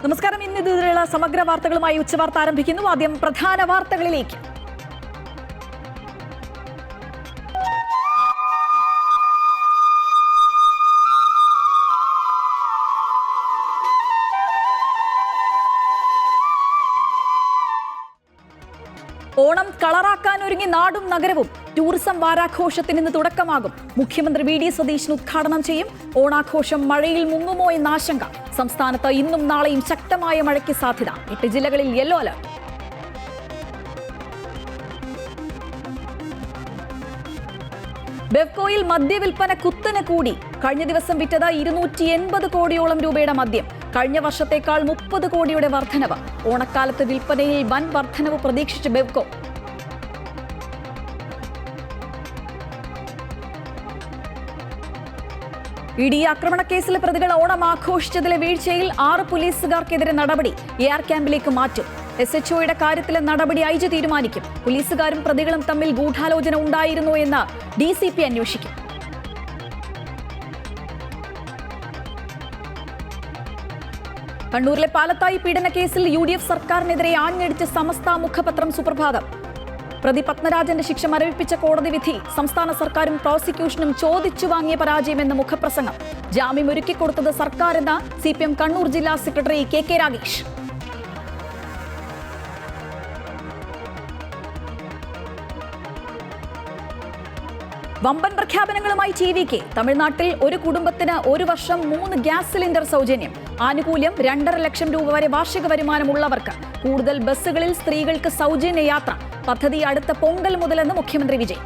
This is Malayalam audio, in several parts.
നമസ്കാരം. ഇന്ന് ഇതിലുള്ള സമഗ്ര വാർത്തകളുമായി ഉച്ചവാർത്ത ആരംഭിക്കുന്നു. ആദ്യം പ്രധാന വാർത്തകളിലേക്ക്. ഓണം കളറാക്കാനൊരുങ്ങി നാടും നഗരവും. ടൂറിസം വാരാഘോഷത്തിന് ഇന്ന് തുടക്കമാകും. മുഖ്യമന്ത്രി വി.ഡി. സതീശൻ ഉദ്ഘാടനം ചെയ്യും. ഓണാഘോഷം മഴയിൽ മുങ്ങുമോ എന്ന ആശങ്ക. സംസ്ഥാനത്ത് ഇന്നും നാളെയും ശക്തമായ മഴയ്ക്ക് സാധ്യത. 8 ജില്ലകളിൽ യെല്ലോ അലർട്ട്. ബെവ്കോയിൽ മദ്യവിൽപ്പന കുത്തനെ കൂടി. കഴിഞ്ഞ ദിവസം വിറ്റത് 280 കോടിയോളം രൂപയുടെ മദ്യം. കഴിഞ്ഞ വർഷത്തേക്കാൾ 30 കോടിയുടെ വർധനവ്. ഓണക്കാലത്ത് വിൽപ്പനയിൽ വൻ വർധനവ് പ്രതീക്ഷിച്ച് ബെവ്കോ. ഇഡി ആക്രമണക്കേസിലെ പ്രതികൾ ഓണം ആഘോഷിച്ചതിലെ വീഴ്ചയിൽ 6 പോലീസുകാർക്കെതിരെ നടപടി. AR ക്യാമ്പിലേക്ക് മാറ്റും. SHOയുടെ കാര്യത്തിലെ നടപടി IG തീരുമാനിക്കും. പോലീസുകാരും പ്രതികളും തമ്മിൽ ഗൂഢാലോചന ഉണ്ടായിരുന്നോ എന്ന് DCP അന്വേഷിക്കും. കണ്ണൂരിലെ പാലത്തായി പീഡനക്കേസിൽ UDF സർക്കാരിനെതിരെ ആഞ്ഞടിച്ച സമസ്ത മുഖപത്രം സുപ്രഭാതം. പ്രതി പത്മരാജന്റെ ശിക്ഷ മരവിപ്പിച്ച കോടതി വിധി. സംസ്ഥാന സർക്കാരും പ്രോസിക്യൂഷനും ചോദിച്ചു വാങ്ങിയ പരാജയമെന്ന മുഖപ്രസംഗം. ജാമ്യം ഒരുക്കിക്കൊടുത്തത് സർക്കാരെന്ന CPM കണ്ണൂർ ജില്ലാ സെക്രട്ടറി KK രാഗേഷ്. വമ്പൻ പ്രഖ്യാപനങ്ങളുമായി TVK. തമിഴ്നാട്ടിൽ ഒരു കുടുംബത്തിന് 1 വർഷം 3 ഗ്യാസ് സിലിണ്ടർ സൗജന്യം. ആനുകൂല്യം 2.5 ലക്ഷം രൂപ വരെ വാർഷിക വരുമാനമുള്ളവർക്ക്. കൂടുതൽ ബസ്സുകളിൽ സ്ത്രീകൾക്ക് സൗജന്യ യാത്ര. പദ്ധതി അടുത്ത പൊങ്കൽ മുതലെന്ന് മുഖ്യമന്ത്രി വിജയ്.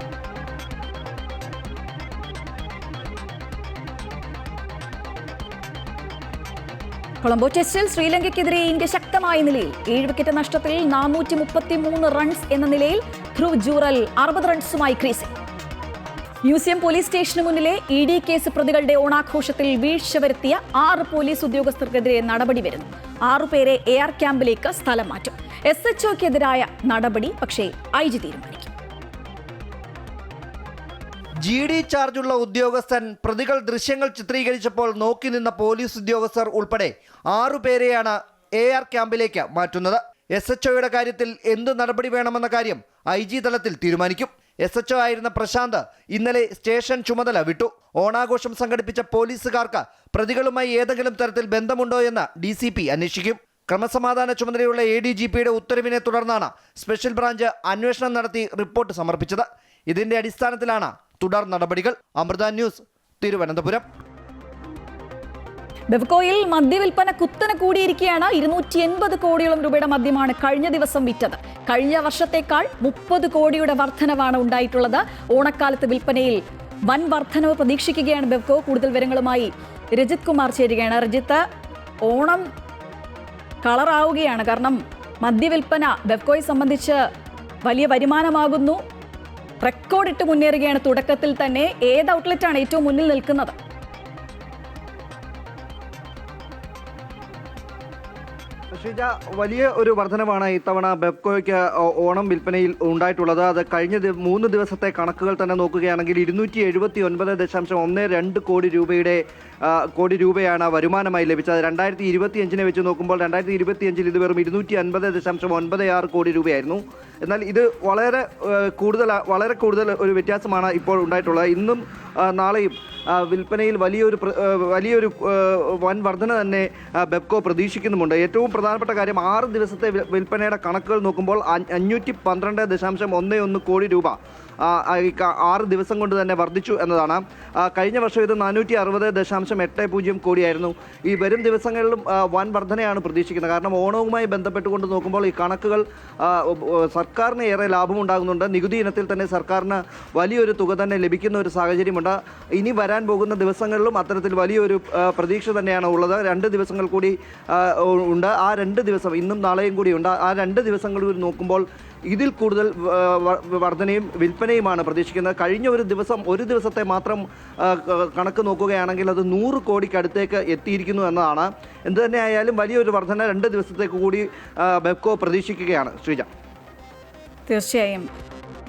കൊളംബോ ടെസ്റ്റിൽ ശ്രീലങ്കയ്ക്കെതിരെ ഇന്ത്യ ശക്തമായ നിലയിൽ. 7 വിക്കറ്റ് നഷ്ടത്തിൽ 433 റൺസ് എന്ന നിലയിൽ. ധ്രുവ് ജൂറൽ 60 റൺസുമായി ക്രീസിൽ. മ്യൂസിയം പോലീസ് സ്റ്റേഷന് മുന്നിലെ ED കേസ് പ്രതികളുടെ ഓണാഘോഷത്തിൽ വീഴ്ച വരുത്തിയ 6 പോലീസ് ഉദ്യോഗസ്ഥർക്കെതിരെ നടപടി വരുന്നു. 6 പേരെ AR ക്യാമ്പിലേക്ക് സ്ഥലം മാറ്റും. SHOക്കെതിരായ നടപടി പക്ഷേ IG തീരുമാനിക്കും. GD ചാർജുള്ള ഉദ്യോഗസ്ഥൻ പ്രതികൾ ദൃശ്യങ്ങൾ ചിത്രീകരിച്ചപ്പോൾ നോക്കി നിന്ന പോലീസ് ഉദ്യോഗസ്ഥർ ഉൾപ്പെടെ 6 പേരെയാണ് AR ക്യാമ്പിലേക്ക് മാറ്റുന്നത്. SHOയുടെ കാര്യത്തിൽ എന്ത് നടപടി വേണമെന്ന കാര്യം IG തലത്തിൽ തീരുമാനിക്കും. SHO ആയിരുന്ന പ്രശാന്ത് ഇന്നലെ സ്റ്റേഷൻ ചുമതല വിട്ടു. ഓണാഘോഷം സംഘടിപ്പിച്ച പോലീസുകാർക്ക് പ്രതികളുമായി ഏതെങ്കിലും തരത്തിൽ ബന്ധമുണ്ടോ എന്ന് DCP അന്വേഷിക്കും. ക്രമസമാധാന ചുമതലയുള്ള ADGPയുടെ ഉത്തരവിനെ തുടർന്നാണ് സ്പെഷ്യൽ ബ്രാഞ്ച് അന്വേഷണം നടത്തി റിപ്പോർട്ട് സമർപ്പിച്ചത്. ഇതിന്റെ അടിസ്ഥാനത്തിലാണ് തുടർ നടപടികൾ. അമൃത ന്യൂസ്, തിരുവനന്തപുരം. ബെവ്കോയിൽ മദ്യവിൽപ്പന കുത്തനെ കൂടിയിരിക്കുകയാണ്. 280 കോടിയോളം രൂപയുടെ മദ്യമാണ് കഴിഞ്ഞ ദിവസം വിറ്റത്. കഴിഞ്ഞ വർഷത്തേക്കാൾ 30 കോടിയുടെ വർധനവാണ് ഉണ്ടായിട്ടുള്ളത്. ഓണക്കാലത്ത് വിൽപ്പനയിൽ വൻ വർധനവ് പ്രതീക്ഷിക്കുകയാണ് ബെവ്കോ. കൂടുതൽ വിവരങ്ങളുമായി രജിത് കുമാർ ചേരുകയാണ്. രജിത്ത്, ഓണം കളറാവുകയാണ്. കാരണം മദ്യവിൽപ്പന ബെവ്കോയെ സംബന്ധിച്ച് വലിയ വരുമാനമാകുന്നു. റെക്കോർഡിട്ട് മുന്നേറുകയാണ് തുടക്കത്തിൽ തന്നെ. ഏത് ഔട്ട്ലെറ്റാണ് ഏറ്റവും മുന്നിൽ നിൽക്കുന്നത്? ഷീജ, വലിയ ഒരു വർധനവാണ് ഇത്തവണ ബെവ്കോയ്ക്ക് ഓണം വിൽപ്പനയിൽ ഉണ്ടായിട്ടുള്ളത്. അത് കഴിഞ്ഞ 3 ദിവസത്തെ കണക്കുകൾ തന്നെ നോക്കുകയാണെങ്കിൽ 279.12 കോടി രൂപയാണ് വരുമാനമായി ലഭിച്ചത്. 2025 വെച്ച് നോക്കുമ്പോൾ 2025 ഇത് വെറും 250.96 കോടി രൂപയായിരുന്നു. എന്നാൽ ഇത് വളരെ കൂടുതൽ ഒരു വ്യത്യാസമാണ് ഇപ്പോൾ ഉണ്ടായിട്ടുള്ളത്. ഇന്നും നാളെയും വിൽപ്പനയിൽ വലിയൊരു വൻ വർധന തന്നെ ബെവ്കോ പ്രതീക്ഷിക്കുന്നുമുണ്ട്. ഏറ്റവും പ്രധാനപ്പെട്ട കാര്യം 6 ദിവസത്തെ വിൽപ്പനയുടെ കണക്കുകൾ നോക്കുമ്പോൾ 512.11 കോടി രൂപ 6 ദിവസം കൊണ്ട് തന്നെ വർദ്ധിച്ചു എന്നതാണ്. കഴിഞ്ഞ വർഷം ഇത് 460.80 കോടിയായിരുന്നു. ഈ വരും ദിവസങ്ങളിലും വൻ വർധനയാണ് പ്രതീക്ഷിക്കുന്നത്. കാരണം ഓണവുമായി ബന്ധപ്പെട്ടുകൊണ്ട് നോക്കുമ്പോൾ ഈ കണക്കുകൾ സർക്കാരിന് ഏറെ ലാഭമുണ്ടാകുന്നുണ്ട്. നികുതി ഇനത്തിൽ തന്നെ സർക്കാരിന് വലിയൊരു തുക തന്നെ ലഭിക്കുന്ന ഒരു സാഹചര്യമുണ്ട്. ഇനി വരാൻ പോകുന്ന ദിവസങ്ങളിലും അത്തരത്തിൽ വലിയൊരു പ്രതീക്ഷ തന്നെയാണ് ഉള്ളത്. 2 ദിവസങ്ങൾ കൂടി ഉണ്ട്. ആ 2 ദിവസം, ഇന്നും നാളെയും കൂടി ഉണ്ട്. ആ 2 ദിവസങ്ങളിൽ നോക്കുമ്പോൾ ഇതിൽ കൂടുതൽ വർധനയും വിൽപ്പനയുമാണ് പ്രതീക്ഷിക്കുന്നത്. കഴിഞ്ഞ ഒരു ദിവസത്തെ മാത്രം കണക്ക് നോക്കുകയാണെങ്കിൽ അത് 100 കോടിക്കടുത്തേക്ക് എത്തിയിരിക്കുന്നു എന്നതാണ്. എന്തു തന്നെ ആയാലും വലിയൊരു വർധന 2 ദിവസത്തേക്ക് കൂടി ബെവ്കോ പ്രതീക്ഷിക്കുകയാണ്. ശ്രീജ, തീർച്ചയായും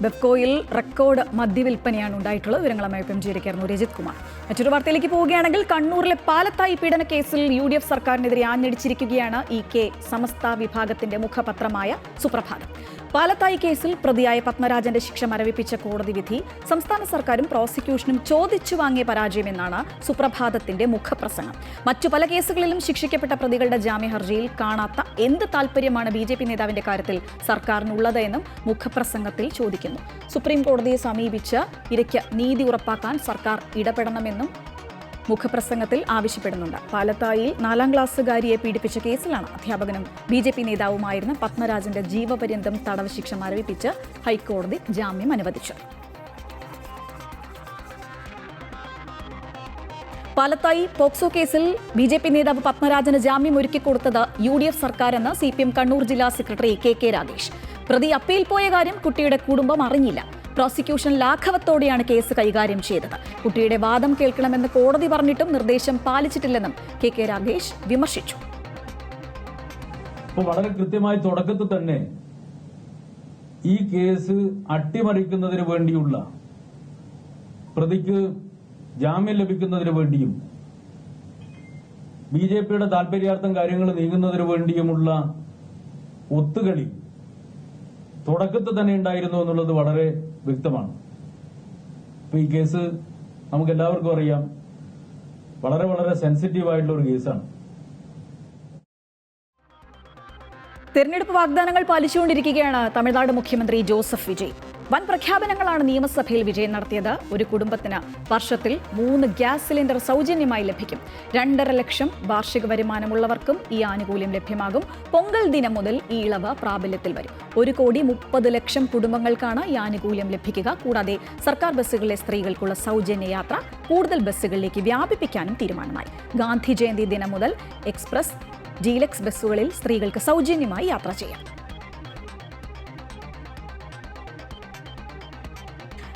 ബെഫ്കോയിൽ റെക്കോർഡ് മദ്യവിൽപ്പനയാണ് ഉണ്ടായിട്ടുള്ളത്. വിവരങ്ങളുമായി ചേരുകയായിരുന്നു രജിത് കുമാർ. മറ്റൊരു വാർത്തയിലേക്ക് പോവുകയാണെങ്കിൽ കണ്ണൂരിലെ പാലത്തായി പീഡന കേസിൽ UDF സർക്കാരിനെതിരെ ആഞ്ഞടിച്ചിരിക്കുകയാണ് EK സമസ്ത വിഭാഗത്തിന്റെ മുഖപത്രമായ സുപ്രഭാതം. പാലത്തായി കേസിൽ പ്രതിയായ പത്മരാജന്റെ ശിക്ഷ മരവിപ്പിച്ച കോടതി വിധി സംസ്ഥാന സർക്കാരും പ്രോസിക്യൂഷനും ചോദിച്ചു വാങ്ങിയ പരാജയമെന്നാണ് സുപ്രഭാതത്തിന്റെ മുഖപ്രസംഗം. മറ്റു പല കേസുകളിലും ശിക്ഷിക്കപ്പെട്ട പ്രതികളുടെ ജാമ്യ ഹർജിയിൽ കാണാത്ത എന്ത് താൽപര്യമാണ് BJP നേതാവിന്റെ കാര്യത്തിൽ സർക്കാരിനുള്ളത് എന്നും മുഖപ്രസംഗത്തിൽ ചോദിക്കുന്നു. സുപ്രീം കോടതിയെ സമീപിച്ച് ഇരയ്ക്ക് നീതി ഉറപ്പാക്കാൻ സർക്കാർ ഇടപെടണമെന്നും മുഖപ്രസംഗത്തിൽ ആവശ്യപ്പെടുന്നുണ്ട്. പാലത്തായിൽ 4ാം ക്ലാസ്സുകാരിയെ പീഡിപ്പിച്ച കേസിലാണ് അധ്യാപകനും BJP നേതാവുമായിരുന്ന പത്മരാജന്റെ ജീവപര്യന്തം തടവ് ശിക്ഷ മരവിപ്പിച്ച് ഹൈക്കോടതി ജാമ്യം അനുവദിച്ചത്. പാലത്തായി പോക്സോ കേസിൽ BJP നേതാവ് പത്മരാജന് ജാമ്യം ഒരുക്കിക്കൊടുത്തത് UDF സർക്കാരെന്ന് CPM കണ്ണൂർ ജില്ലാ സെക്രട്ടറി KK രാഗേഷ്. പ്രതി അപ്പീൽ പോയ കാര്യം കുട്ടിയുടെ കുടുംബം അറിഞ്ഞില്ല. പ്രോസിക്യൂഷൻ ലാഘവത്തോടെയാണ് കേസ് കൈകാര്യം ചെയ്തത്. കുട്ടിയുടെ വാദം കേൾക്കണമെന്ന് കോടതി പറഞ്ഞിട്ടും നിർദ്ദേശം പാലിച്ചിട്ടില്ലെന്നും KK രാഗേഷ് വിമർശിച്ചു. വളരെ കൃത്യമായി തുടക്കത്തിൽ തന്നെ ഈ കേസ് അട്ടിമറിക്കുന്നതിന് വേണ്ടിയുള്ള, പ്രതിക്ക് ജാമ്യം ലഭിക്കുന്നതിന് വേണ്ടിയും BJPയുടെ താൽപര്യാർത്ഥം കാര്യങ്ങൾ നീങ്ങുന്നതിന് വേണ്ടിയുമുള്ള ഒത്തുകളി തുടക്കത്തിൽ തന്നെ ഉണ്ടായിരുന്നു എന്നുള്ളത് വളരെ വ്യക്തമാണ്. ഈ കേസ് നമുക്ക് എല്ലാവർക്കും അറിയാം, വളരെ വളരെ സെൻസിറ്റീവ് ആയിട്ടുള്ള ഒരു കേസാണ്. തെരഞ്ഞെടുപ്പ് വാഗ്ദാനങ്ങൾ പാലിച്ചുകൊണ്ടിരിക്കുകയാണ് തമിഴ്നാട് മുഖ്യമന്ത്രി ജോസഫ് വിജയ്. വൻ പ്രഖ്യാപനങ്ങളാണ് നിയമസഭയിൽ വിജയൻ നടത്തിയത്. ഒരു കുടുംബത്തിന് വർഷത്തിൽ 3 ഗ്യാസ് സിലിണ്ടർ സൗജന്യമായി ലഭിക്കും. 2.5 ലക്ഷം വാർഷിക വരുമാനമുള്ളവർക്കും ഈ ആനുകൂല്യം ലഭ്യമാകും. പൊങ്കൽ ദിനം മുതൽ ഈ ഇളവ് പ്രാബല്യത്തിൽ വരും. 1,30,00,000 കുടുംബങ്ങൾക്കാണ് ഈ ആനുകൂല്യം ലഭിക്കുക. കൂടാതെ സർക്കാർ ബസ്സുകളിലെ സ്ത്രീകൾക്കുള്ള സൗജന്യ യാത്ര കൂടുതൽ ബസ്സുകളിലേക്ക് വ്യാപിപ്പിക്കാനും തീരുമാനമായി. ഗാന്ധി ജയന്തി ദിനം മുതൽ എക്സ്പ്രസ്, ഡീലക്സ് ബസ്സുകളിൽ സ്ത്രീകൾക്ക് സൗജന്യമായി യാത്ര ചെയ്യാം.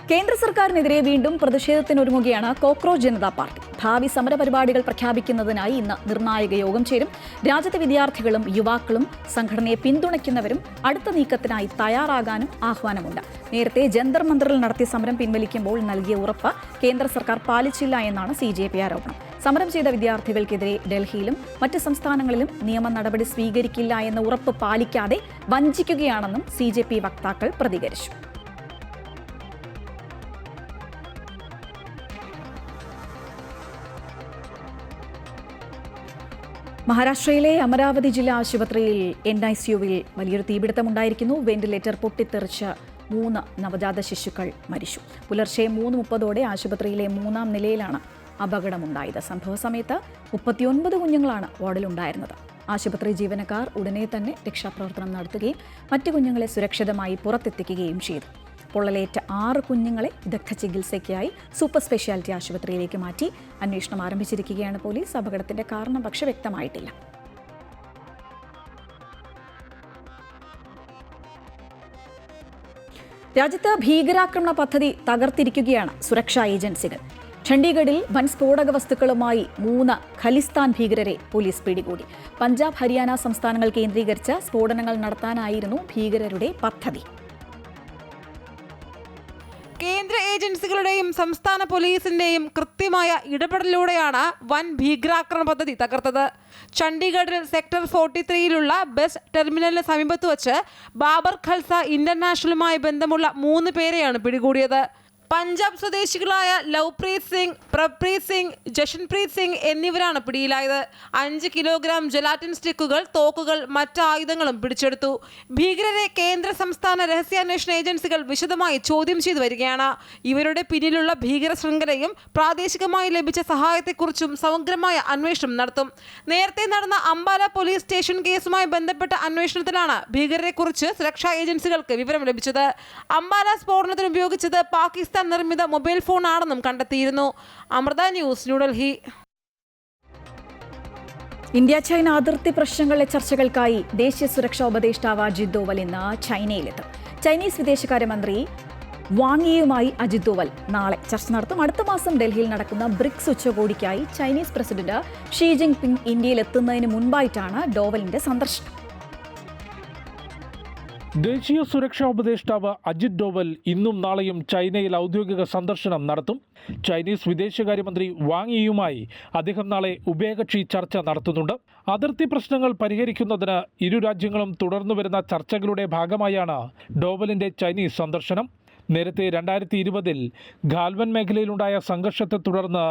കേന്ദ്ര സർക്കാരിനെതിരെ വീണ്ടും പ്രതിഷേധത്തിനൊരുങ്ങുകയാണ് കോക്രോച്ച് ജനതാ പാർട്ടി. ഭാവി സമരപരിപാടികൾ പ്രഖ്യാപിക്കുന്നതിനായി ഇന്ന് നിർണായക യോഗം ചേരും. രാജ്യത്തെ വിദ്യാർത്ഥികളും യുവാക്കളും സംഘടനയെ പിന്തുണയ്ക്കുന്നവരും അടുത്ത നീക്കത്തിനായി തയ്യാറാകാനും ആഹ്വാനമുണ്ട്. നേരത്തെ ജന്തർ മന്ദറിൽ നടത്തിയ സമരം പിൻവലിക്കുമ്പോൾ നൽകിയ ഉറപ്പ് കേന്ദ്ര സർക്കാർ പാലിച്ചില്ല എന്നാണ് CJP ആരോപണം. സമരം ചെയ്ത വിദ്യാർത്ഥികൾക്കെതിരെ ഡൽഹിയിലും മറ്റ് സംസ്ഥാനങ്ങളിലും നിയമ നടപടി സ്വീകരിക്കില്ല എന്ന ഉറപ്പ് പാലിക്കാതെ വഞ്ചിക്കുകയാണെന്നും CJP വക്താക്കൾ പ്രതികരിച്ചു. മഹാരാഷ്ട്രയിലെ അമരാവതി ജില്ലാ ആശുപത്രിയിൽ NICUവിൽ വലിയൊരു തീപിടുത്തമുണ്ടായിരിക്കുന്നു. വെന്റിലേറ്റർ പൊട്ടിത്തെറിച്ച് 3 നവജാത ശിശുക്കൾ മരിച്ചു. പുലർച്ചെ 3:30 ആശുപത്രിയിലെ 3ാം നിലയിലാണ് അപകടമുണ്ടായത്. സംഭവ സമയത്ത് 39 കുഞ്ഞുങ്ങളാണ് വാർഡിലുണ്ടായിരുന്നത്. ആശുപത്രി ജീവനക്കാർ ഉടനെ തന്നെ രക്ഷാപ്രവർത്തനം നടത്തുകയും മറ്റു കുഞ്ഞുങ്ങളെ സുരക്ഷിതമായി പുറത്തെത്തിക്കുകയും ചെയ്തു. പൊള്ളലേറ്റ 6 കുഞ്ഞുങ്ങളെ വിദഗ്ധ ചികിത്സയ്ക്കായി സൂപ്പർ സ്പെഷ്യാലിറ്റി ആശുപത്രിയിലേക്ക് മാറ്റി. അന്വേഷണം ആരംഭിച്ചിരിക്കുകയാണ് പോലീസ്. അപകടത്തിന്റെ കാരണം പക്ഷേ വ്യക്തമായിട്ടില്ല. രാജ്യത്ത് ഭീകരാക്രമണ പദ്ധതി തകർത്തിരിക്കുകയാണ് സുരക്ഷാ ഏജൻസികൾ. ചണ്ഡീഗഡിൽ വൻ സ്ഫോടക വസ്തുക്കളുമായി 3 ഖലിസ്ഥാൻ ഭീകരരെ പോലീസ് പിടികൂടി. പഞ്ചാബ്, ഹരിയാന സംസ്ഥാനങ്ങൾ കേന്ദ്രീകരിച്ച് സ്ഫോടനങ്ങൾ നടത്താനായിരുന്നു ഭീകരരുടെ പദ്ധതി. കേന്ദ്ര ഏജൻസികളുടെയും സംസ്ഥാന പോലീസിന്റെയും കൃത്യമായ ഇടപെടലിലൂടെയാണ് വൻ ഭീകരാക്രമണ പദ്ധതി തകർത്തത്. ചണ്ഡീഗഡിൽ സെക്ടർ 43-ലുള്ള ബസ് ടെർമിനലിന് സമീപത്ത് വച്ച് ബാബർ ഖൽസ ഇന്റർനാഷണലുമായി ബന്ധമുള്ള 3 പേരെയാണ് പിടികൂടിയത്. പഞ്ചാബ് സ്വദേശികളായ ലവ്പ്രീത് സിംഗ്, പ്രപ്രീത് സിംഗ്, ജഷൻപ്രീത് സിംഗ് എന്നിവരാണ് പിടിയിലായത്. 5 കിലോഗ്രാം ജലാറ്റിൻ സ്റ്റിക്കുകൾ, തോക്കുകൾ, മറ്റ് ആയുധങ്ങളും പിടിച്ചെടുത്തു. ഭീകരരെ കേന്ദ്ര സംസ്ഥാന രഹസ്യാന്വേഷണ ഏജൻസികൾ വിശദമായി ചോദ്യം ചെയ്തു വരികയാണ്. ഇവരുടെ പിന്നിലുള്ള ഭീകര ശൃംഖലയും പ്രാദേശികമായി ലഭിച്ച സഹായത്തെക്കുറിച്ചും സമഗ്രമായ അന്വേഷണം നടത്തും. നേരത്തെ നടന്ന അംബാല പോലീസ് സ്റ്റേഷൻ കേസുമായി ബന്ധപ്പെട്ട അന്വേഷണത്തിലാണ് ഭീകരരെക്കുറിച്ച് സുരക്ഷാ ഏജൻസികൾക്ക് വിവരം ലഭിച്ചത്. അംബാല സ്ഫോടനത്തിന് ഉപയോഗിച്ചത് പാകിസ്ഥാൻ നിർമ്മിത മൊബൈൽ ഫോൺ ആണെന്നും കണ്ടെത്തിയിരുന്നു. Amrita news, New Delhi. India China അതിർത്തി പ്രശ്നങ്ങളിലെ ചർച്ചകൾക്കായി ദേശീയ സുരക്ഷാ ഉപദേഷ്ടാവ് അജിത് ഡോവൽ ഇന്ന് ചൈനയിലെത്തും. ചൈനീസ് വിദേശകാര്യമന്ത്രി വാങ് യിയുമായി അജിത് ഡോവൽ നാളെ ചർച്ച നടത്തും. അടുത്ത മാസം ഡൽഹിയിൽ നടക്കുന്ന ബ്രിക്സ് ഉച്ചകോടിക്കായി Chinese president Xi Jinping ഇന്ത്യയിൽ എത്തുന്നതിന് മുൻപായിട്ടാണ് ഡോവലിന്റെ സന്ദർശനം. ദേശീയ സുരക്ഷാ ഉപദേഷ്ടാവ് അജിത് ഡോവൽ ഇന്നും നാളെയും ചൈനയിൽ ഔദ്യോഗിക സന്ദർശനം നടത്തും. ചൈനീസ് വിദേശകാര്യമന്ത്രി വാങ് യിയുമായി അദ്ദേഹം നാളെ ഉഭയകക്ഷി ചർച്ച നടത്തുന്നുണ്ട്. അതിർത്തി പ്രശ്നങ്ങൾ പരിഹരിക്കുന്നതിന് ഇരു രാജ്യങ്ങളും തുടർന്നുവരുന്ന ചർച്ചകളുടെ ഭാഗമായാണ് ഡോവലിന്റെ ചൈനീസ് സന്ദർശനം. നേരത്തെ 2020 ഗാൽവൻ മേഖലയിലുണ്ടായ സംഘർഷത്തെ തുടർന്ന്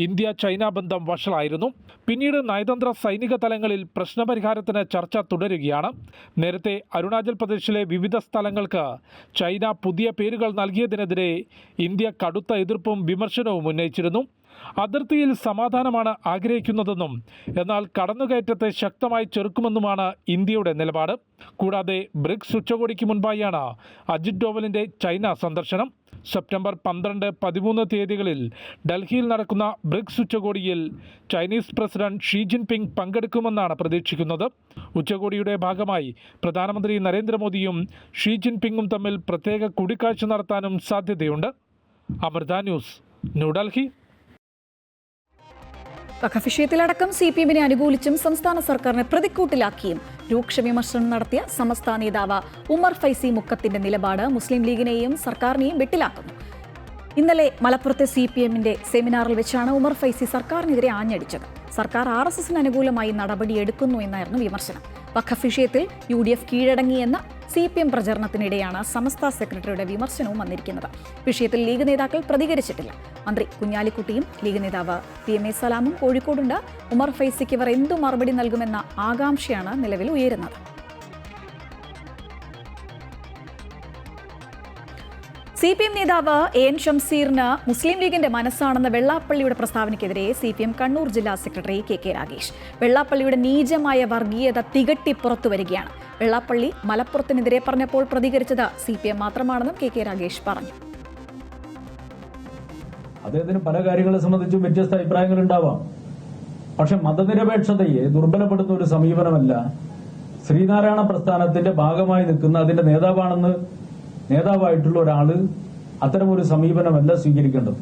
ഇന്ത്യ ചൈന ബന്ധം വഷളായിരുന്നു. പിന്നീട് നയതന്ത്ര സൈനിക തലങ്ങളിൽ പ്രശ്നപരിഹാരത്തിന് ചർച്ച തുടരുകയാണ്. നേരത്തെ അരുണാചൽ പ്രദേശിലെ വിവിധ സ്ഥലങ്ങൾക്ക് ചൈന പുതിയ പേരുകൾ നൽകിയതിനെതിരെ ഇന്ത്യ കടുത്ത എതിർപ്പും വിമർശനവും ഉന്നയിച്ചിരുന്നു. അതിർത്തിയിൽ സമാധാനമാണ് ആഗ്രഹിക്കുന്നതെന്നും എന്നാൽ കടന്നുകയറ്റത്തെ ശക്തമായി ചെറുക്കുമെന്നുമാണ് ഇന്ത്യയുടെ നിലപാട്. കൂടാതെ ബ്രിക്സ് ഉച്ചകോടിക്ക് മുൻപായാണ് അജിത് ഡോവലിന്റെ ചൈന സന്ദർശനം. സെപ്റ്റംബർ 12, 13 തീയതികളിൽ ഡൽഹിയിൽ നടക്കുന്ന ബ്രിക്സ് ഉച്ചകോടിയിൽ ചൈനീസ് പ്രസിഡന്റ് ഷീ ജിൻപിങ് പങ്കെടുക്കുമെന്നാണ് പ്രതീക്ഷിക്കുന്നത്. ഉച്ചകോടിയുടെ ഭാഗമായി പ്രധാനമന്ത്രി നരേന്ദ്രമോദിയും ഷീ ജിൻപിങ്ങും തമ്മിൽ പ്രത്യേക കൂടിക്കാഴ്ച നടത്താനും സാധ്യതയുണ്ട്. അമൃത ന്യൂസ്, ന്യൂഡൽഹി. വഖഫ് വിഷയത്തിലടക്കം CPM-നെ അനുകൂലിച്ചും സംസ്ഥാന സർക്കാരിനെ പ്രതിക്കൂട്ടിലാക്കിയും രൂക്ഷ വിമർശനം നടത്തിയ സമസ്ത നേതാവ് ഉമർ ഫൈസി മുക്കത്തിന്റെ നിലപാട് മുസ്ലിം ലീഗിനെയും സർക്കാരിനെയും വെട്ടിലാക്കുന്നു. ഇന്നലെ മലപ്പുറത്തെ CPM-ന്റെ സെമിനാറിൽ വെച്ചാണ് ഉമർ ഫൈസി സർക്കാരിനെതിരെ ആഞ്ഞടിച്ചത്. സർക്കാർ RSS-ന് അനുകൂലമായി നടപടിയെടുക്കുന്നു എന്നായിരുന്നു വിമർശനം. വഖഫ് വിഷയത്തിൽ UDF കീഴടങ്ങിയെന്ന CPM പ്രചരണത്തിനിടെയാണ് സമസ്ത സെക്രട്ടറിയുടെ വിമർശനവും വന്നിരിക്കുന്നത്. വിഷയത്തിൽ ലീഗ് നേതാക്കൾ പ്രതികരിച്ചിട്ടില്ല. മന്ത്രി കുഞ്ഞാലിക്കുട്ടിയും ലീഗ് നേതാവ് PMA സലാമും കോഴിക്കോടുണ്ട്. ഉമർ ഫൈസിക്ക് ഇവർ എന്തു മറുപടി നൽകുമെന്ന ആകാംക്ഷയാണ് നിലവിൽ ഉയരുന്നത്. CPM നേതാവ് AN ഷംസീറിന് മുസ്ലിം ലീഗിന്റെ മനസ്സാണെന്ന വെള്ളാപ്പള്ളിയുടെ പ്രസ്താവനയ്ക്കെതിരെ CPM കണ്ണൂർ ജില്ലാ സെക്രട്ടറി KK രാഗേഷ്. വെള്ളാപ്പള്ളിയുടെ നീചമായ വർഗീയത തികട്ടി പുറത്തുവരികയാണ്. വെള്ളാപ്പള്ളി മലപ്പുറത്തിനെതിരെ പറഞ്ഞപ്പോൾ പ്രതികരിച്ചത് CPM മാത്രമാണെന്നും KK രാഗേഷ് പറഞ്ഞു. അദ്ദേഹത്തിന് പല കാര്യങ്ങളെ സംബന്ധിച്ചും വ്യത്യസ്ത അഭിപ്രായങ്ങൾ ഉണ്ടാവാം. പക്ഷെ മതനിരപേക്ഷതയെ ദുർബലപ്പെടുത്തുന്ന ഒരു സമീപനമല്ല ശ്രീനാരായണ പ്രസ്ഥാനത്തിന്റെ ഭാഗമായി നിൽക്കുന്ന അതിന്റെ നേതാവായിട്ടുള്ള ഒരാള് അത്തരമൊരു സമീപനമല്ല സ്വീകരിക്കേണ്ടത്.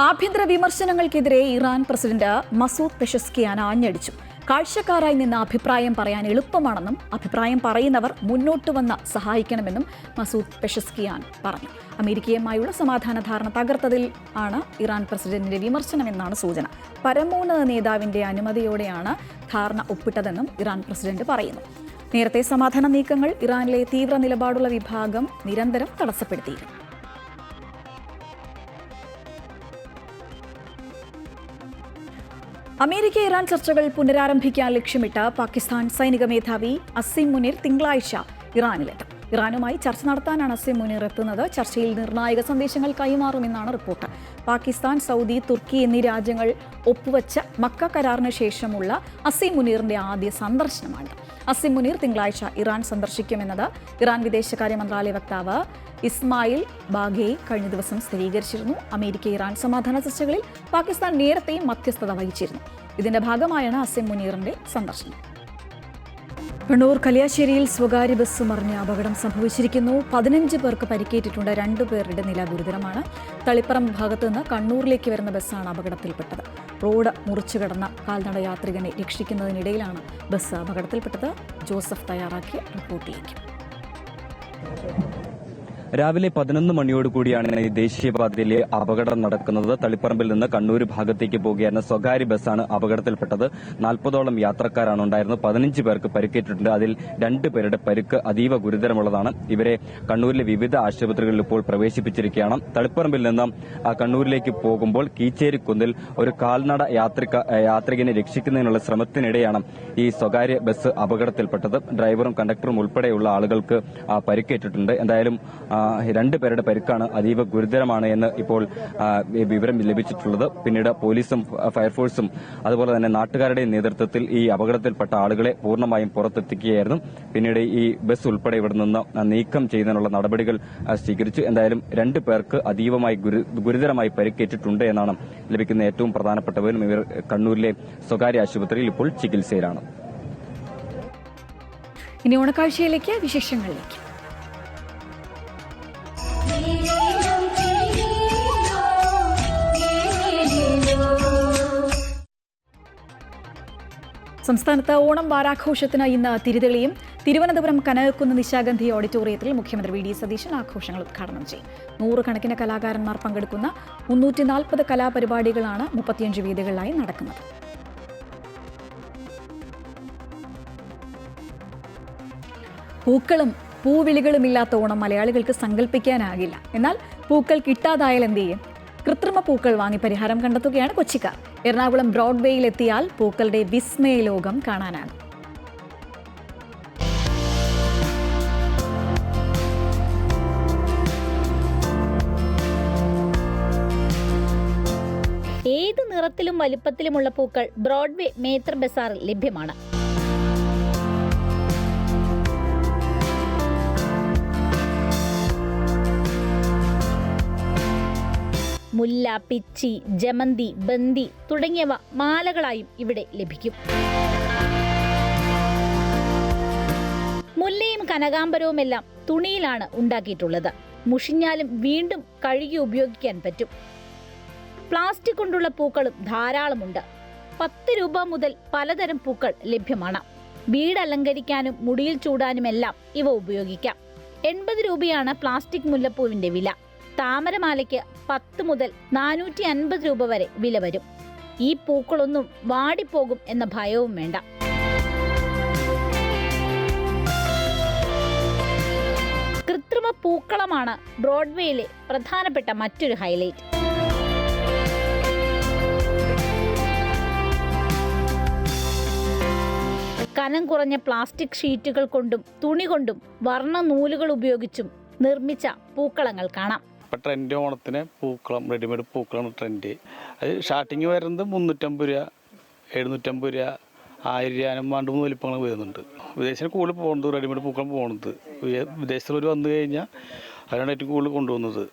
ആഭ്യന്തര വിമർശനങ്ങൾക്കെതിരെ ഇറാൻ പ്രസിഡന്റ് മസൂദ് പെഷസ്കിയാൻ ആഞ്ഞടിച്ചു. കാഴ്ചക്കാരായി നിന്ന് അഭിപ്രായം പറയാൻ എളുപ്പമാണെന്നും അഭിപ്രായം പറയുന്നവർ മുന്നോട്ട് വന്ന് സഹായിക്കണമെന്നും മസൂദ് പെഷസ്കിയാൻ പറഞ്ഞു. അമേരിക്കയുമായുള്ള സമാധാന ധാരണ തകർത്തതിൽ ആണ് ഇറാൻ പ്രസിഡന്റിന്റെ വിമർശനമെന്നാണ് സൂചന. പരമോന്നത നേതാവിന്റെ അനുമതിയോടെയാണ് ധാരണ ഒപ്പിട്ടതെന്നും ഇറാൻ പ്രസിഡന്റ് പറയുന്നു. നേരത്തെ സമാധാന നീക്കങ്ങൾ ഇറാനിലെ തീവ്ര നിലപാടുള്ള വിഭാഗം നിരന്തരം തടസ്സപ്പെടുത്തിയിരുന്നു. അമേരിക്ക ഇറാൻ ചർച്ചകൾ പുനരാരംഭിക്കാൻ ലക്ഷ്യമിട്ട് പാകിസ്ഥാൻ സൈനിക മേധാവി അസിം മുനീർ തിങ്കളാഴ്ച ഇറാനിലെത്തും. ഇറാനുമായി ചർച്ച നടത്താനാണ് അസിം മുനീർ എത്തുന്നത്. ചർച്ചയിൽ നിർണായക സന്ദേശങ്ങൾ കൈമാറുമെന്നാണ് റിപ്പോർട്ട്. പാകിസ്ഥാൻ, സൗദി, തുർക്കി എന്നീ രാജ്യങ്ങൾ ഒപ്പുവെച്ച മക്ക കരാറിന് ശേഷമുള്ള അസിം മുനീറിന്റെ ആദ്യ സന്ദർശനമാണ്. അസിം മുനീർ തിങ്കളാഴ്ച ഇറാൻ സന്ദർശിക്കുമെന്നത് ഇറാൻ വിദേശകാര്യ മന്ത്രാലയ വക്താവ് ഇസ്മായിൽ ബാഘേയി കഴിഞ്ഞ ദിവസം സ്ഥിരീകരിച്ചിരുന്നു. അമേരിക്ക ഇറാൻ സമാധാന ചർച്ചകളിൽ പാകിസ്ഥാൻ നേരത്തെയും മധ്യസ്ഥത വഹിച്ചിരുന്നു. ഇതിന്റെ ഭാഗമായാണ് അസിം മുനീറിന്റെ സന്ദർശനം. കണ്ണൂർ കലിയാശ്ശേരിയിൽ സ്വകാര്യ ബസ് മറിഞ്ഞ് അപകടം സംഭവിച്ചിരിക്കുന്നു. 15 പേർക്ക് പരിക്കേറ്റിട്ടുണ്ട്. 2 പേരുടെ നില ഗുരുതരമാണ്. തളിപ്പറമ്പ് ഭാഗത്തു നിന്ന് കണ്ണൂരിലേക്ക് വരുന്ന ബസ്സാണ് അപകടത്തിൽപ്പെട്ടത്. റോഡ് മുറിച്ചു കടന്ന കാൽനട യാത്രികനെ രക്ഷിക്കുന്നതിനിടയിലാണ് ബസ് അപകടത്തിൽപ്പെട്ടത്. ജോസഫ് തയ്യാറാക്കിയ റിപ്പോർട്ടിലേക്ക്. രാവിലെ 11 മണിയോടുകൂടിയാണ് ദേശീയപാതയിലെ അപകടം നടക്കുന്നത്. തളിപ്പറമ്പിൽ നിന്ന് കണ്ണൂർ ഭാഗത്തേക്ക് പോകുകയായിരുന്ന സ്വകാര്യ ബസ്സാണ് അപകടത്തിൽപ്പെട്ടത്. 40ഓളം യാത്രക്കാരാണ് ഉണ്ടായിരുന്നത്. 15 പേർക്ക് പരിക്കേറ്റിട്ടുണ്ട്. അതിൽ 2 പേരുടെ പരിക്ക് അതീവ ഗുരുതരമുള്ളതാണ്. ഇവരെ കണ്ണൂരിലെ വിവിധ ആശുപത്രികളിൽ ഇപ്പോൾ പ്രവേശിപ്പിച്ചിരിക്കുകയാണ്. തളിപ്പറമ്പിൽ നിന്ന് കണ്ണൂരിലേക്ക് പോകുമ്പോൾ കീച്ചേരിക്കുന്നിൽ ഒരു കാൽനട യാത്രികനെ രക്ഷിക്കുന്നതിനുള്ള ശ്രമത്തിനിടെയാണ് ഈ സ്വകാര്യ ബസ് അപകടത്തിൽപ്പെട്ടത്. ഡ്രൈവറും കണ്ടക്ടറും ഉൾപ്പെടെയുള്ള ആളുകൾക്ക് പരിക്കേറ്റിട്ടുണ്ട്. എന്തായാലും 2 പേരുടെ പരിക്കാണ് അതീവ ഗുരുതരമാണ് എന്ന് ഇപ്പോൾ വിവരം ലഭിച്ചിട്ടുള്ളത്. പിന്നീട് പോലീസും ഫയർഫോഴ്സും അതുപോലെ തന്നെ നാട്ടുകാരുടെ നേതൃത്വത്തിൽ ഈ അപകടത്തിൽപ്പെട്ട ആളുകളെ പൂർണ്ണമായും പുറത്തെത്തിക്കുകയായിരുന്നു. പിന്നീട് ഈ ബസ് ഉൾപ്പെടെ ഇവിടെ നിന്ന് നീക്കം ചെയ്യുന്നതിനുള്ള നടപടികൾ സ്വീകരിച്ചു. എന്തായാലും 2 പേർക്ക് അതീവമായി ഗുരുതരമായി പരിക്കേറ്റിട്ടുണ്ട് എന്നാണ് ലഭിക്കുന്ന ഏറ്റവും പ്രധാനപ്പെട്ട വിവരം. ഇവർ കണ്ണൂരിലെ സ്വകാര്യ ആശുപത്രിയിൽ ഇപ്പോൾ ചികിത്സയിലാണ്. ഇനി ഓണക്കാഴ്ചയിലേക്ക്, വിശേഷങ്ങളിലേക്ക്. സംസ്ഥാനത്ത് ഓണം വാരാഘോഷത്തിന് ഇന്ന് തിരിതെളിയും. തിരുവനന്തപുരം കനകക്കുന്ന് നിശാഗന്ധി ഓഡിറ്റോറിയത്തിൽ മുഖ്യമന്ത്രി വി ഡി സതീശൻ ആഘോഷങ്ങൾ ഉദ്ഘാടനം ചെയ്യും. 100 കണക്കിന് കലാകാരന്മാർ പങ്കെടുക്കുന്ന 340 കലാപരിപാടികളാണ് 35 വേദികളിലായി നടക്കുന്നത്. പൂക്കളും പൂവിളികളുമില്ലാത്ത ഓണം മലയാളികൾക്ക് സങ്കല്പിക്കാനാകില്ല. എന്നാൽ പൂക്കൾ കിട്ടാതായാൽ എന്ത് ചെയ്യും? കൃത്രിമ പൂക്കൾ വാങ്ങി പരിഹാരം കണ്ടെത്തുകയാണ് കൊച്ചിക്കാർ. എറണാകുളം ബ്രോഡ്വേയിൽ എത്തിയാൽ പൂക്കളുടെ വിസ്മയ ലോകം കാണാനാകും. ഏത് നിറത്തിലും വലുപ്പത്തിലുമുള്ള പൂക്കൾ ബ്രോഡ്വേ മേത്തർ ബസാറിൽ ലഭ്യമാണ്. മുല്ല, പിച്ചി, ജമന്തി, ബന്ദി തുടങ്ങിയവ മാലകളായും ഇവിടെ ലഭിക്കും. മുല്ലയും കനകാംബരവുമെല്ലാം തുണിയിലാണ് ഉണ്ടാക്കിയിട്ടുള്ളത്. മുഷിഞ്ഞാലും വീണ്ടും കഴുകി ഉപയോഗിക്കാൻ പറ്റും. പ്ലാസ്റ്റിക് കൊണ്ടുള്ള പൂക്കളും ധാരാളമുണ്ട്. 10 രൂപ മുതൽ പലതരം പൂക്കൾ ലഭ്യമാണ്. വീട് അലങ്കരിക്കാനും മുടിയിൽ ചൂടാനുമെല്ലാം ഇവ ഉപയോഗിക്കാം. 80 രൂപയാണ് പ്ലാസ്റ്റിക് മുല്ലപ്പൂവിന്റെ വില. താമരമാലയ്ക്ക് 10 മുതൽ 450 രൂപ വരെ വില വരും. ഈ പൂക്കളൊന്നും വാടിപ്പോകും എന്ന ഭയവും വേണ്ട. കൃത്രിമ പൂക്കളമാണ് ബ്രോഡ്വേയിലെ പ്രധാനപ്പെട്ട മറ്റൊരു ഹൈലൈറ്റ്. കനം കുറഞ്ഞ പ്ലാസ്റ്റിക് ഷീറ്റുകൾ കൊണ്ടും തുണി കൊണ്ടും വർണ്ണ നൂലുകൾ ഉപയോഗിച്ചും നിർമ്മിച്ച പൂക്കളങ്ങൾ കാണാം. ഇപ്പോൾ ട്രെൻഡ് ഓണത്തിന് പൂക്കളം, റെഡിമെയ്ഡ് പൂക്കളാണ് ട്രെൻഡ്. അത് സ്റ്റാർട്ടിങ് വരുന്നത് 350 രൂപ, 750 രൂപ, 1000 രൂപ, 2-3 വലിപ്പങ്ങൾ വരുന്നുണ്ട്. വിദേശത്തിന് കൂടുതൽ പോകുന്നത് റെഡിമെയ്ഡ് പൂക്കളം പോകുന്നത്. വിദേശത്തുള്ളവർ വന്നു കഴിഞ്ഞാൽ അവരാണ് ഏറ്റവും കൂടുതൽ കൊണ്ടുപോകുന്നത്.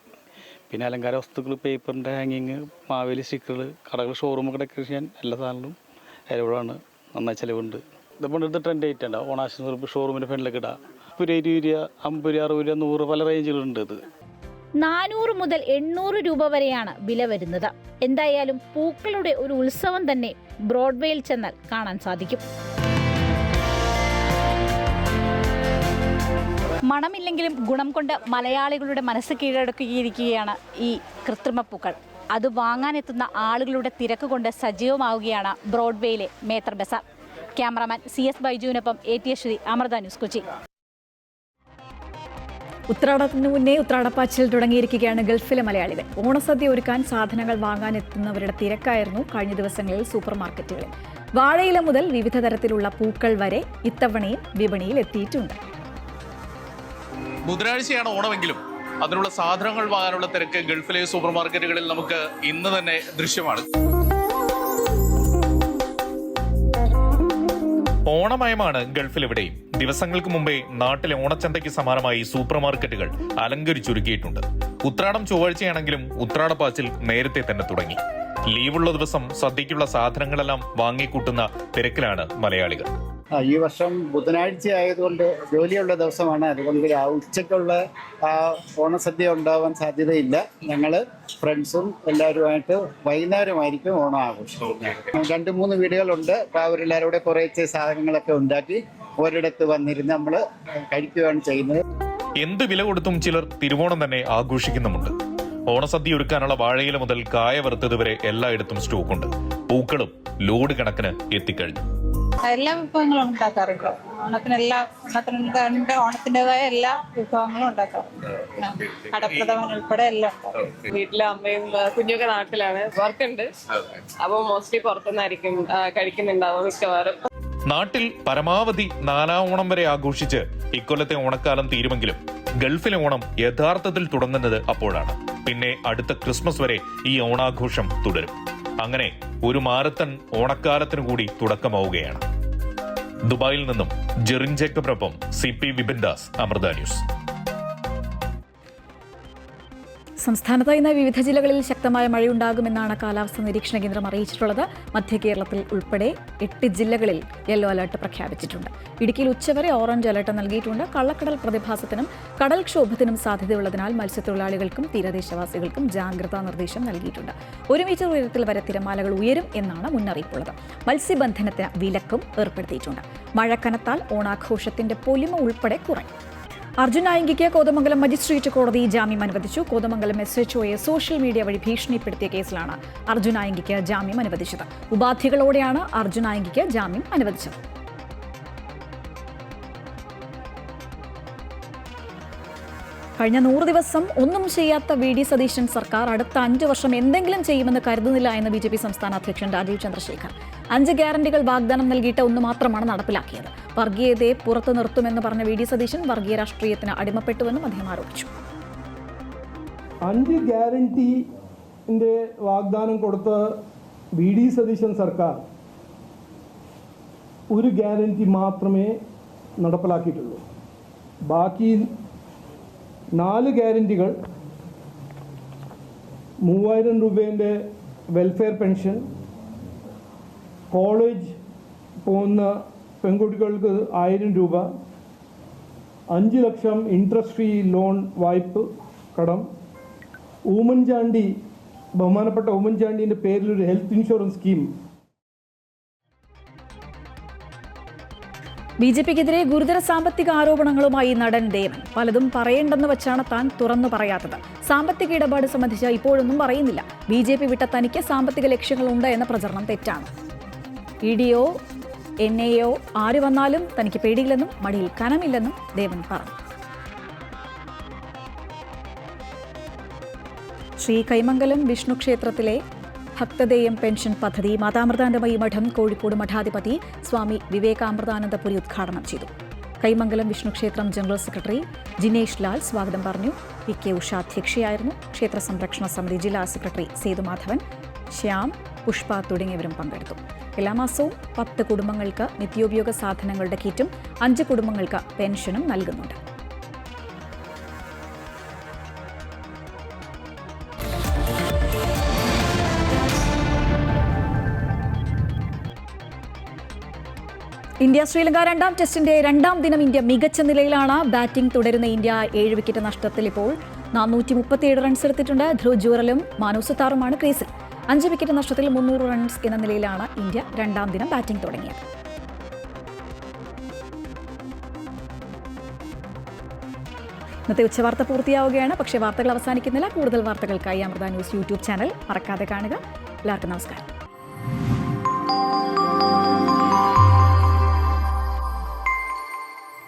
പിന്നെ അലങ്കാര വസ്തുക്കൾ, പേപ്പറിൻ്റെ ഹാങ്ങിങ്, മാവേലി സ്റ്റിക്കറുകൾ, കടകൾ, ഷോറൂമൊക്കെ ഡെക്കറേറ്റ് ചെയ്യാൻ എല്ലാ സാധനങ്ങളും അവരോടാണ്. നന്നായി ചിലവുണ്ട്. ഇതിപ്പോൾ ഇത് ട്രെൻഡ് ആയിട്ടുണ്ട്. ഓണാശംസ ഷോറൂമിൻ്റെ ഫ്രണ്ടിലൊക്കെ ഇടാം. 20 രൂപ, 50 രൂപ, 60 രൂപ, 100 പല റേഞ്ചുകളുണ്ട്. ഇത് 400 മുതൽ 800 രൂപ വരെയാണ് വില വരുന്നത്. എന്തായാലും പൂക്കളുടെ ഒരു ഉത്സവം തന്നെ ബ്രോഡ്വേയിൽ ചെന്നാൽ കാണാൻ സാധിക്കും. മണമില്ലെങ്കിലും ഗുണം കൊണ്ട് മലയാളികളുടെ മനസ്സ് കീഴടക്കിയിരിക്കുകയാണ് ഈ കൃത്രിമ പൂക്കൾ. അത് വാങ്ങാനെത്തുന്ന ആളുകളുടെ തിരക്ക് കൊണ്ട് സജീവമാവുകയാണ് ബ്രോഡ്വേയിലെ മേത്തർ ബസാർ. ക്യാമറാമാൻ CS ബൈജുവിനൊപ്പം ATS ശ്രീ, അമൃത ന്യൂസ്, കൊച്ചി. ഉത്രാടത്തിന് മുന്നേ ഉത്രാടപ്പാച്ചിൽ തുടങ്ങിയിരിക്കുകയാണ് ഗൾഫിലെ മലയാളികൾ. ഓണസദ്യ ഒരുക്കാൻ സാധനങ്ങൾ വാങ്ങാനെത്തുന്നവരുടെ തിരക്കായിരുന്നു കഴിഞ്ഞ ദിവസങ്ങളിൽ സൂപ്പർ മാർക്കറ്റുകളിൽ. വാഴയില മുതൽ വിവിധ തരത്തിലുള്ള പൂക്കൾ വരെ ഇത്തവണയും വിപണിയിൽ എത്തിയിട്ടുണ്ട്. ബുധനാഴ്ചയാണ് ഓണമെങ്കിലും അതിനുള്ള സാധനങ്ങൾ വാങ്ങാനുള്ള തിരക്ക് ഗൾഫിലെ സൂപ്പർ മാർക്കറ്റുകളിൽ നമുക്ക് ഇന്ന് തന്നെ ദൃശ്യമാണ്. ഓണമയമാണ് ഗൾഫിലെവിടെയും. ദിവസങ്ങൾക്ക് മുമ്പേ നാട്ടിലെ ഓണച്ചന്തയ്ക്ക് സമാനമായി സൂപ്പർ മാർക്കറ്റുകൾ അലങ്കരിച്ചൊരുക്കിയിട്ടുണ്ട്. ഉത്രാടം ചൊവ്വാഴ്ചയാണെങ്കിലും ഉത്രാടപ്പാച്ചിൽ നേരത്തെ തന്നെ തുടങ്ങി. ലീവുള്ള ദിവസം സദ്യയ്ക്കുള്ള സാധനങ്ങളെല്ലാം വാങ്ങിക്കൂട്ടുന്ന തിരക്കിലാണ് മലയാളികൾ. ഈ വർഷം ബുധനാഴ്ച ആയതുകൊണ്ട് ജോലിയുള്ള ദിവസമാണ്. അതുകൊണ്ട് ഉച്ചയ്ക്കുള്ള ഓണസദ്യ ഉണ്ടാവാൻ സാധ്യതയില്ല. ഞങ്ങൾ ഫ്രണ്ട്സും എല്ലാവരുമായിട്ട് വൈകുന്നേരമായിരിക്കും ഓണം ആഘോഷിക്കുന്നത്. 2-3 വീടുകളുണ്ട്. അപ്പോൾ അവരെല്ലാവരും കൂടെ കുറേശ്ശെ സാധനങ്ങളൊക്കെ ഉണ്ടാക്കി ഒരിടത്ത് വന്നിരുന്ന് നമ്മൾ കഴിക്കുകയാണ് ചെയ്യുന്നത്. എന്ത് വില കൊടുത്തും ചിലർ തിരുവോണം തന്നെ ആഘോഷിക്കുന്നുമുണ്ട്. ഓണസദ്യ ഒരുക്കാനുള്ള വാഴയില മുതൽ കായ വറുത്തത് വരെ എല്ലായിടത്തും സ്റ്റോക്കുണ്ട്. പൂക്കളും ലോഡ് കണക്കിന് എത്തിക്കഴിഞ്ഞു. എല്ലാ വിഭവങ്ങളും ഉണ്ടാക്കാറുണ്ട്. ഓണത്തിൻ്റെതായ എല്ലാ വിഭവങ്ങളും ഉണ്ടാക്കാറുണ്ട്. കടപ്രഥമൻ ഉൾപ്പെടെ എല്ലാം ഉണ്ടാക്കും. വീട്ടിലെ അമ്മയും കുഞ്ഞൊക്കെ നാട്ടിലാണ്, വർക്കുണ്ട്. അപ്പോൾ മോസ്റ്റ്ലി പുറത്തുനിന്നായിരിക്കും കഴിക്കുന്നുണ്ടാവും മിക്കവാറും. നാട്ടിൽ പരമാവധി 4-ാം ഓണം വരെ ആഘോഷിച്ച് ഇക്കൊല്ലത്തെ ഓണക്കാലം തീരുമെങ്കിലും ഗൾഫിലെ ഓണം യഥാർത്ഥത്തിൽ തുടങ്ങുന്നത് അപ്പോഴാണ്. പിന്നെ അടുത്ത ക്രിസ്മസ് വരെ ഈ ഓണാഘോഷം തുടരും. അങ്ങനെ ഒരു മാരത്തൺ ഓണക്കാലത്തിനു കൂടി തുടക്കമാവുകയാണ്. ദുബായിൽ നിന്നും ജെറിൻ ജേക്കബിനൊപ്പം CP വിപിൻ ദാസ്, അമൃത ന്യൂസ്. സംസ്ഥാനത്ത് ഇന്ന് വിവിധ ജില്ലകളിൽ ശക്തമായ മഴയുണ്ടാകുമെന്നാണ് കാലാവസ്ഥാ നിരീക്ഷണ കേന്ദ്രം അറിയിച്ചിട്ടുള്ളത്. മധ്യ കേരളത്തിൽ ഉൾപ്പെടെ 8 ജില്ലകളിൽ യെല്ലോ അലർട്ട് പ്രഖ്യാപിച്ചിട്ടുണ്ട്. ഇടുക്കിയിൽ ഉച്ചവരെ ഓറഞ്ച് അലർട്ട് നൽകിയിട്ടുണ്ട്. കള്ളക്കടൽ പ്രതിഭാസത്തിനും കടൽക്ഷോഭത്തിനും സാധ്യതയുള്ളതിനാൽ മത്സ്യത്തൊഴിലാളികൾക്കും തീരദേശവാസികൾക്കും ജാഗ്രതാ നിർദ്ദേശം നൽകിയിട്ടുണ്ട്. 1 മീറ്റർ ഉയരത്തിൽ വരെ തിരമാലകൾ ഉയരും എന്നാണ് മുന്നറിയിപ്പുള്ളത്. മത്സ്യബന്ധനത്തിന് വിലക്കും ഏർപ്പെടുത്തിയിട്ടുണ്ട്. മഴ കനത്താൽ ഓണാഘോഷത്തിന്റെ പൊലിമ ഉൾപ്പെടെ കുറയും. അർജുൻ ആയങ്കിക്ക് കോതമംഗലം മജിസ്ട്രേറ്റ് കോടതി ജാമ്യം അനുവദിച്ചു. കോതമംഗലം SHOയെ സോഷ്യൽ മീഡിയ വഴി ഭീഷണിപ്പെടുത്തിയ കേസിലാണ് അർജുൻ ആയങ്കിക്ക് ജാമ്യം അനുവദിച്ചത്. ഉപാധികളോടെയാണ് അർജുൻ ആയങ്കിക്ക് ജാമ്യം അനുവദിച്ചത്. കഴിഞ്ഞ 100 ദിവസം ഒന്നും ചെയ്യാത്ത VD സതീശൻ സർക്കാർ അടുത്ത 5 വർഷം എന്തെങ്കിലും ചെയ്യുമെന്ന് കരുതുന്നില്ല എന്ന് BJP സംസ്ഥാന അധ്യക്ഷൻ രാജീവ് ചന്ദ്രശേഖർ. 5 ഗ്യാരണ്ടികൾ വാഗ്ദാനം നൽകിയിട്ട് 1 മാത്രമാണ് നടപ്പിലാക്കിയത്. വർഗീയതയെ പുറത്തു നിർത്തുമെന്ന് പറഞ്ഞ VD സതീശൻ വർഗീയ രാഷ്ട്രീയത്തിന് അടിമപ്പെട്ടുവെന്നും അദ്ദേഹം ആരോപിച്ചു. 5 ഗ്യാരണ്ടിന്റെ വാഗ്ദാനം കൊടുത്ത VD സതീശൻ സർക്കാർ ഒരു ഗ്യാരണ്ടി മാത്രമേ നടപ്പിലാക്കിയിട്ടുള്ളൂ. ബാക്കി 4 ഗ്യാരണ്ടികൾ 3000 രൂപേൻ്റെ വെൽഫെയർ പെൻഷൻ, കോളേജ് പോകുന്ന പെൺകുട്ടികൾക്ക് 1000 രൂപ, 5 ലക്ഷം ഇൻട്രസ്റ്റ് ഫ്രീ ലോൺ വായ്പ കടം, ബഹുമാനപ്പെട്ട ഉമ്മൻചാണ്ടിൻ്റെ പേരിലൊരു ഹെൽത്ത് ഇൻഷുറൻസ് സ്കീം. BJPക്കെതിരെ ഗുരുതര സാമ്പത്തിക ആരോപണങ്ങളുമായി നടൻ ദേവൻ. പലതും പറയേണ്ടെന്ന് വെച്ചാണ് താൻ തുറന്നു പറയാത്തത്. സാമ്പത്തിക ഇടപാട് സംബന്ധിച്ച് ഇപ്പോഴൊന്നും പറയുന്നില്ല. BJP വിട്ട തനിക്ക് സാമ്പത്തിക ലക്ഷ്യങ്ങളുണ്ട് എന്ന പ്രചരണം തെറ്റാണ്. EDയോ NAയോ ആര് വന്നാലും തനിക്ക് പേടിയില്ലെന്നും മടിയിൽ കനമില്ലെന്നും ദേവൻ പറഞ്ഞു. ശ്രീ കൈമംഗലം വിഷ്ണു ക്ഷേത്രത്തിലെ ഭക്തദേയം പെൻഷൻ പദ്ധതി മാതാമൃതാനന്ദമയി മഠം കോഴിക്കോട് മഠാധിപതി സ്വാമി വിവേകാമൃതാനന്ദപുരി ഉദ്ഘാടനം ചെയ്തു. കൈമംഗലം വിഷ്ണു ക്ഷേത്രം ജനറൽ സെക്രട്ടറി ജിനേഷ് ലാൽ സ്വാഗതം പറഞ്ഞു. PK ഉഷ അധ്യക്ഷയായിരുന്നു. ക്ഷേത്ര സംരക്ഷണ സമിതി ജില്ലാ സെക്രട്ടറി സേതുമാധവൻ, ശ്യാം, പുഷ്പ തുടങ്ങിയവരും പങ്കെടുത്തു. എല്ലാ മാസവും 10 കുടുംബങ്ങൾക്ക് നിത്യോപയോഗ സാധനങ്ങളുടെ കിറ്റും 5 കുടുംബങ്ങൾക്ക് പെൻഷനും നൽകുന്നുണ്ട്. ഇന്ത്യ ശ്രീലങ്ക 2ാം ടെസ്റ്റിന്റെ 2ാം ദിനം ഇന്ത്യ മികച്ച നിലയിലാണ്. ബാറ്റിംഗ് തുടരുന്ന ഇന്ത്യ 7 വിക്കറ്റ് നഷ്ടത്തിൽ ഇപ്പോൾ 437 റൺസ് എടുത്തിട്ടുണ്ട്. ധ്രുവ് ജൂറലും മാനു സുതാറുമാണ് ക്രീസിൽ. 5 വിക്കറ്റ് നഷ്ടത്തിൽ 300 റൺസ് എന്ന നിലയിലാണ് ഇന്ത്യ 2ാം ദിനം ബാറ്റിംഗ് തുടങ്ങിയത്. ഇന്നത്തെ ഉച്ചവാർത്ത പൂർത്തിയാവുകയാണ്. പക്ഷേ വാർത്തകൾ അവസാനിക്കുന്നില്ല. കൂടുതൽ വാർത്തകൾക്കായി അമൃത ന്യൂസ് യൂട്യൂബ് ചാനൽ മറക്കാതെ കാണുക. എല്ലാവർക്കും നമസ്കാരം.